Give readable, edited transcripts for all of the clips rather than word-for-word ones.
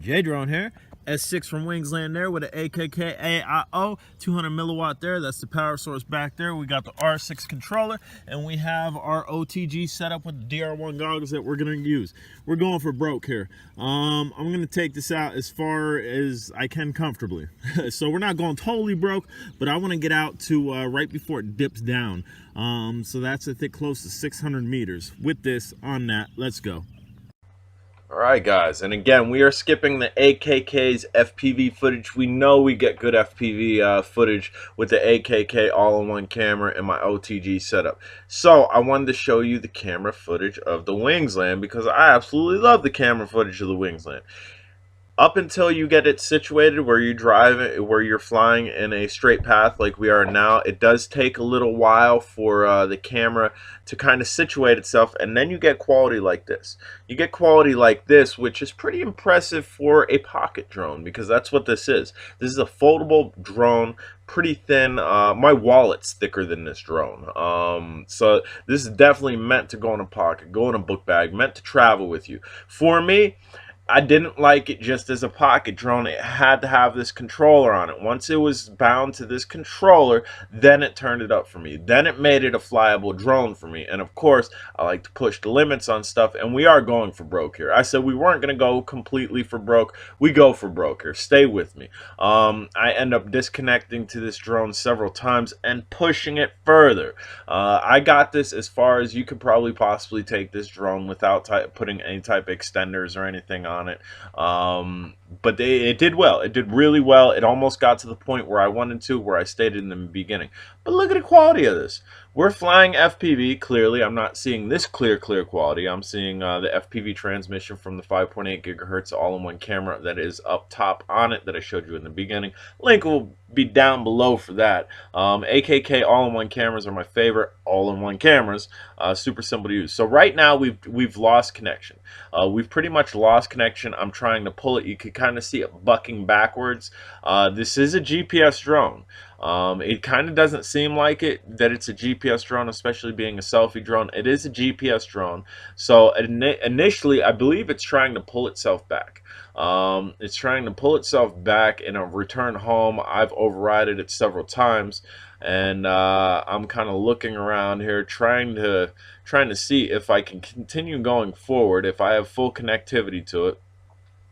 J-Drone here, S6 from Wingsland there with an AKK AIO 200 milliwatt there. That's the power source back there. We got the R6 controller, and we have our OTG set up with the DR1 goggles that we're going to use. We're going for broke here. I'm going to take this out as far as I can comfortably. So we're not going totally broke, but I want to get out to right before it dips down. So that's, I think, close to 600 meters. With this on that, let's go. Alright guys, and again, we are skipping the AKK's FPV footage. We know we get good FPV footage with the AKK all-in-one camera and my OTG setup. So, I wanted to show you the camera footage of the Wingsland because I absolutely love the camera footage of the Wingsland. Up until you get it situated where you drive it, where you're flying in a straight path like we are now, it does take a little while for the camera to kind of situate itself, and then you get quality like this. You get quality like this, which is pretty impressive for a pocket drone, because that's what this is. This is a foldable drone, pretty thin. My wallet's thicker than this drone. So this is definitely meant to go in a pocket, go in a book bag, meant to travel with you. For me, I didn't like it just as a pocket drone. It had to have this controller on it. Once it was bound to this controller, then it turned it up for me. Then it made it a flyable drone for me. And of course, I like to push the limits on stuff, and we are going for broke here. I said we weren't going to go completely for broke. We go for broke here. Stay with me. I end up disconnecting to this drone several times and pushing it further. I got this as far as you could probably possibly take this drone without putting any type of extenders or anything on it, but it did well. It did really well. It almost got to the point where I wanted to, where I stated in the beginning. But look at the quality of this. We're flying FPV. Clearly, I'm not seeing this clear quality. I'm seeing the FPV transmission from the 5.8 gigahertz all-in-one camera that is up top on it that I showed you in the beginning. Link will be down below for that. AKK all-in-one cameras are my favorite all-in-one cameras. Super simple to use. So right now we've lost connection. We've pretty much lost connection. I'm trying to pull it. You can kind of see it bucking backwards. This is a GPS drone. It kind of doesn't seem like it, that it's a GPS drone, especially being a selfie drone. It is a GPS drone. So initially, I believe it's trying to pull itself back. It's trying to pull itself back in a return home. I've overridden it several times, and I'm kind of looking around here, trying to see if I can continue going forward, if I have full connectivity to it.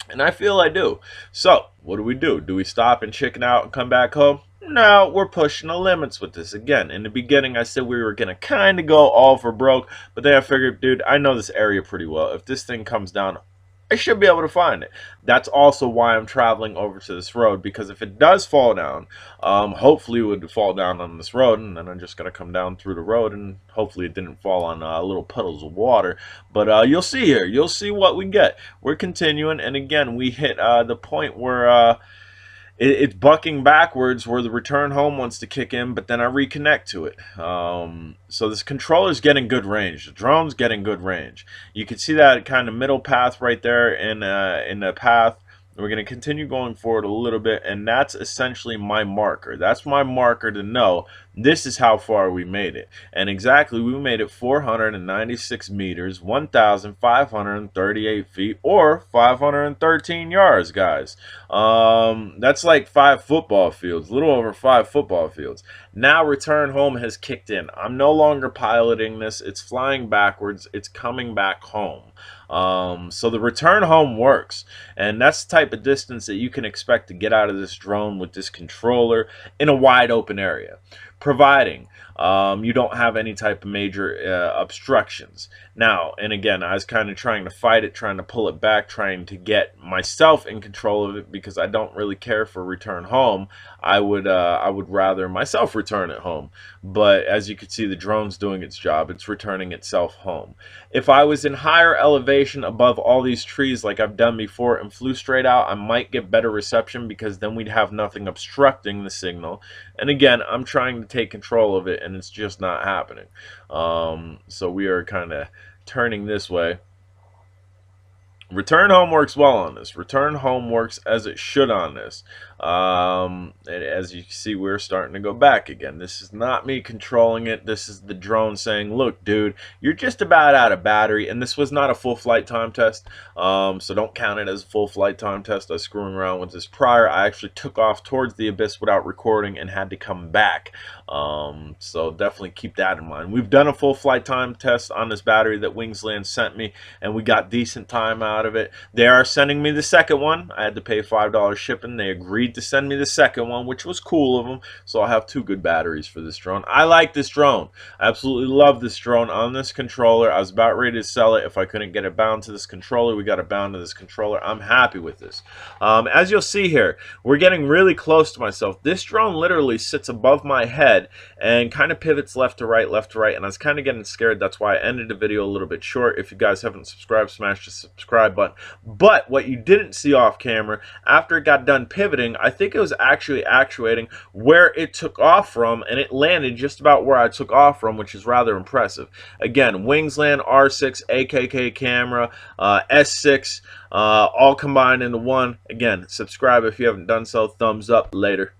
And I feel I do. So, what do? Do we stop and chicken out and come back home? No, we're pushing the limits with this again. In the beginning, I said we were going to kind of go all for broke, but then I figured, dude, I know this area pretty well. If this thing comes down, I should be able to find it. That's also why I'm traveling over to this road, because if it does fall down, hopefully it would fall down on this road, and then I'm just going to come down through the road, and hopefully it didn't fall on little puddles of water. But you'll see here. You'll see what we get. We're continuing, and again, we hit the point where it's bucking backwards, where the return home wants to kick in, but then I reconnect to it. So this controller's getting good range. The drone's getting good range. You can see that kind of middle path right there in the path. We're going to continue going forward a little bit, and that's essentially my marker. That's my marker to know this is how far we made it. And exactly, we made it 496 meters, 1,538 feet, or 513 yards, guys. That's like 5 football fields, a little over 5 football fields. Now return home has kicked in. I'm no longer piloting this. It's flying backwards. It's coming back home. So the return home works, and that's the type of distance that you can expect to get out of this drone with this controller in a wide open area, providing you don't have any type of major obstructions. Now, and again, I was kind of trying to fight it, trying to pull it back, trying to get myself in control of it, because I don't really care for return home. I would rather myself return it home. But as you can see, the drone's doing its job. It's returning itself home. If I was in higher elevation above all these trees like I've done before and flew straight out, I might get better reception, because then we'd have nothing obstructing the signal. And again, I'm trying to take control of it, and it's just not happening. So we are kind of turning this way. Return home works well on this. Return home works as it should on this. And as you can see, we're starting to go back again. This is not me controlling it. This is the drone saying, look, dude, you're just about out of battery. And this was not a full flight time test, so don't count it as a full flight time test. I was screwing around with this prior. I actually took off towards the abyss without recording and had to come back. So definitely keep that in mind. We've done a full flight time test on this battery that Wingsland sent me, and we got decent time out of it. They are sending me the second one. I had to pay $5 shipping. They agreed to send me the second one, which was cool of them. So I'll have 2 good batteries for this drone. I like this drone. I absolutely love this drone on this controller. I was about ready to sell it if I couldn't get it bound to this controller. We got it bound to this controller. I'm happy with this. As you'll see here, we're getting really close to myself. This drone literally sits above my head and kind of pivots left to right, and I was kind of getting scared. That's why I ended the video a little bit short. If you guys haven't subscribed, smash the subscribe button. But what you didn't see off camera, after it got done pivoting, I think it was actually actuating where it took off from, and it landed just about where I took off from, which is rather impressive. Again, Wingsland R6 AKK camera, S6, all combined into one. Again, subscribe if you haven't done so. Thumbs up. Later.